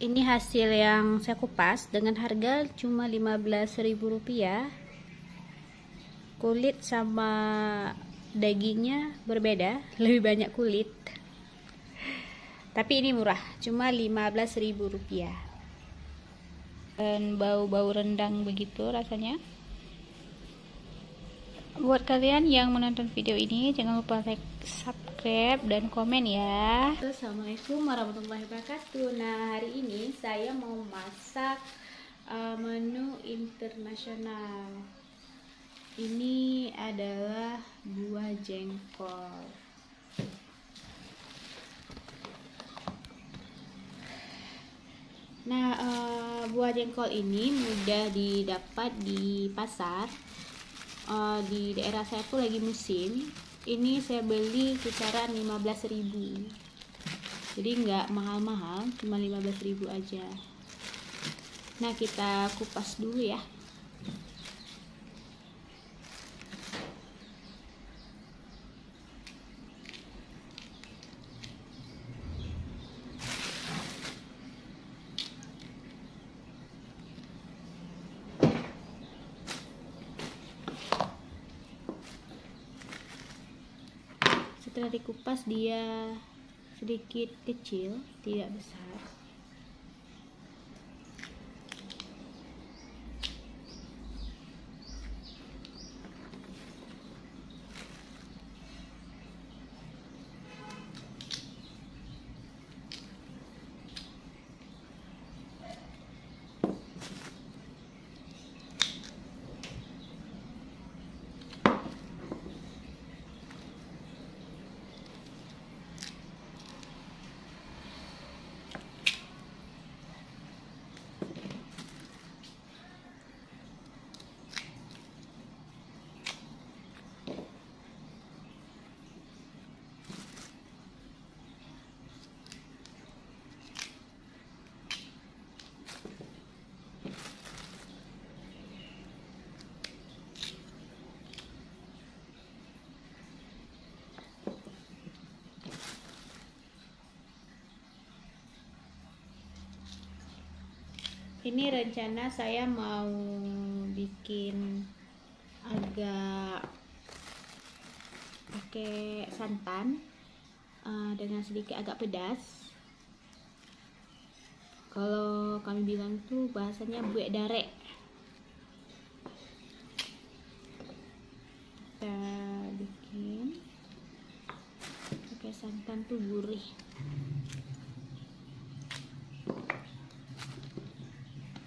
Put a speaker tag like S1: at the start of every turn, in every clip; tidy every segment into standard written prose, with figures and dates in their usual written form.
S1: Ini hasil yang saya kupas dengan harga cuma Rp15.000. Kulit sama dagingnya berbeda, lebih banyak kulit. Tapi ini murah, cuma Rp15.000. Dan bau-bau rendang begitu rasanya. Buat kalian yang menonton video ini, jangan lupa like, subscribe, dan komen ya. Assalamualaikum warahmatullahi wabarakatuh. Nah, hari ini saya mau masak menu internasional. Ini adalah buah jengkol. Nah, buah jengkol ini mudah didapat di pasar. Di daerah saya tuh lagi musim. Ini saya beli kisaran 15.000. Jadi nggak mahal-mahal, cuma 15.000 aja. Nah, kita kupas dulu ya. Setelah dikupas dia sedikit kecil, tidak besar. Ini rencana saya mau bikin agak pakai santan dengan sedikit agak pedas. Kalau kami bilang tuh bahasanya buek darek. Kita bikin pakai santan tuh gurih.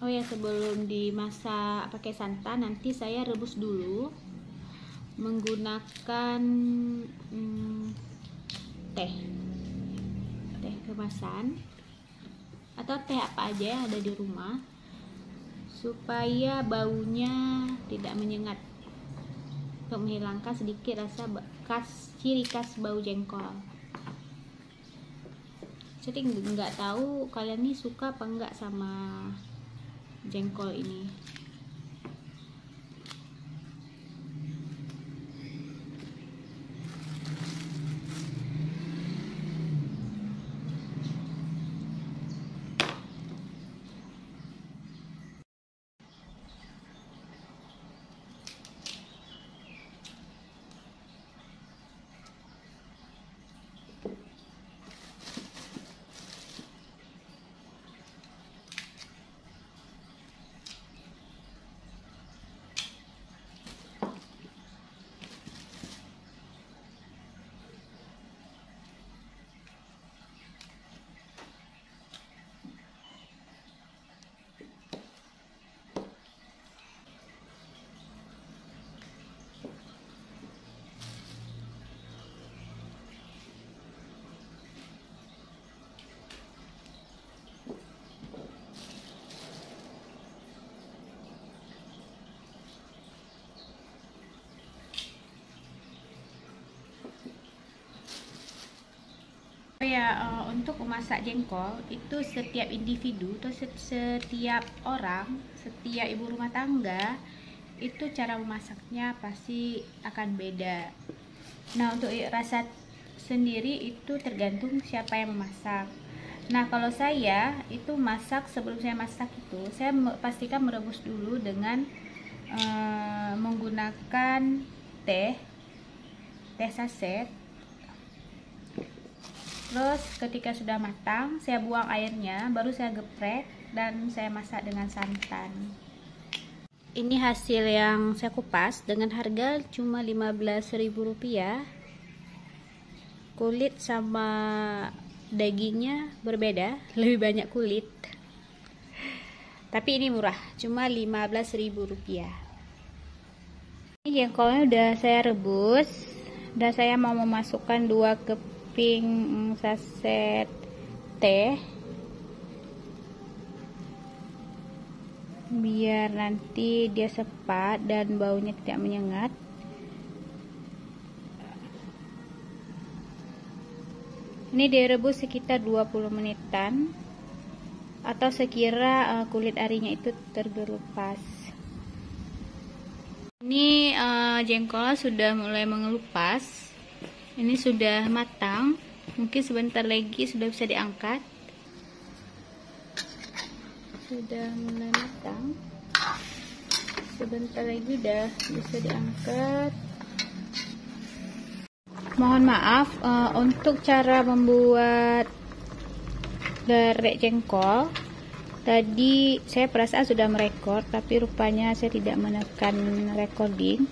S1: Oh ya, sebelum dimasak pakai santan, nanti saya rebus dulu menggunakan teh kemasan atau teh apa aja yang ada di rumah, supaya baunya tidak menyengat, untuk menghilangkan sedikit rasa ciri khas bau jengkol. Jadi nggak tahu kalian nih suka apa enggak sama jengkol ini. Untuk memasak jengkol itu setiap individu atau setiap orang, setiap ibu rumah tangga itu cara memasaknya pasti akan beda. Nah, untuk rasa sendiri itu tergantung siapa yang memasak. Nah, kalau saya itu masak, sebelum saya masak itu saya pastikan merebus dulu dengan menggunakan teh saset. Terus ketika sudah matang, saya buang airnya, baru saya geprek dan saya masak dengan santan. Ini hasil yang saya kupas dengan harga cuma Rp15.000. Kulit sama dagingnya berbeda, lebih banyak kulit. Tapi ini murah, cuma Rp15.000. Ini jengkolnya udah saya rebus dan saya mau memasukkan 2 keping saset teh biar nanti dia sepat dan baunya tidak menyengat. Ini direbus sekitar 20 menitan atau sekira kulit arinya itu terkelupas. Ini jengkolnya sudah mulai mengelupas. Ini sudah matang, mungkin sebentar lagi sudah bisa diangkat. Sudah mulai matang, sebentar lagi udah bisa diangkat. Mohon maaf untuk cara membuat gerai jengkol. Tadi saya perasaan sudah merekord, tapi rupanya saya tidak menekan recording.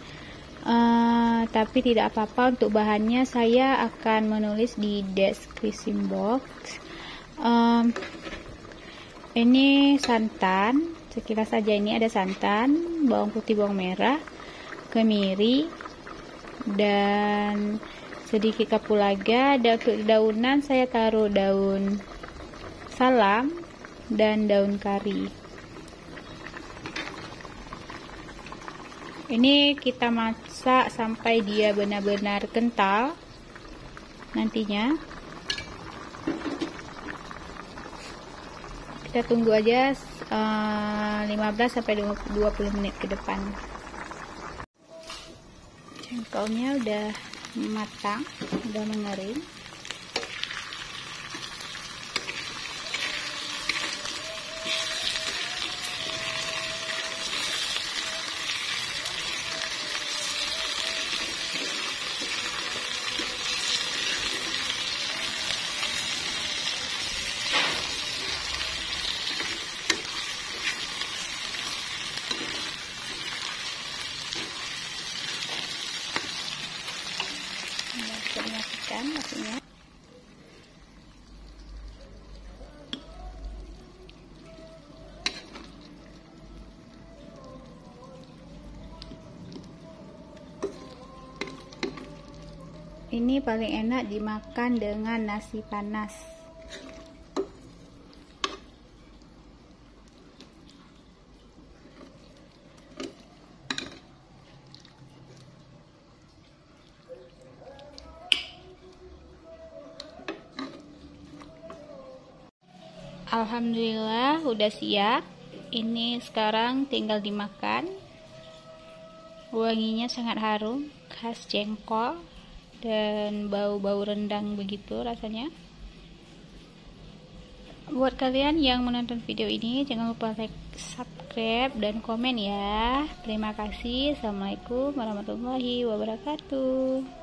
S1: Tapi tidak apa-apa, untuk bahannya saya akan menulis di description box. Ini santan, sekilas saja. Ini ada santan, bawang putih, bawang merah, kemiri, dan sedikit kapulaga. Dan untuk daunan saya taruh daun salam dan daun kari. Ini kita masak sampai dia benar-benar kental nantinya. Kita tunggu aja 15-20 menit ke depan. Jengkolnya udah matang, udah mengering. Dimasukkan nasinya. Ini paling enak dimakan dengan nasi panas. Alhamdulillah udah siap. Ini sekarang tinggal dimakan. Wanginya sangat harum, khas jengkol, dan bau-bau rendang begitu rasanya. Buat kalian yang menonton video ini, jangan lupa like, subscribe, dan komen ya. Terima kasih. Assalamualaikum warahmatullahi wabarakatuh.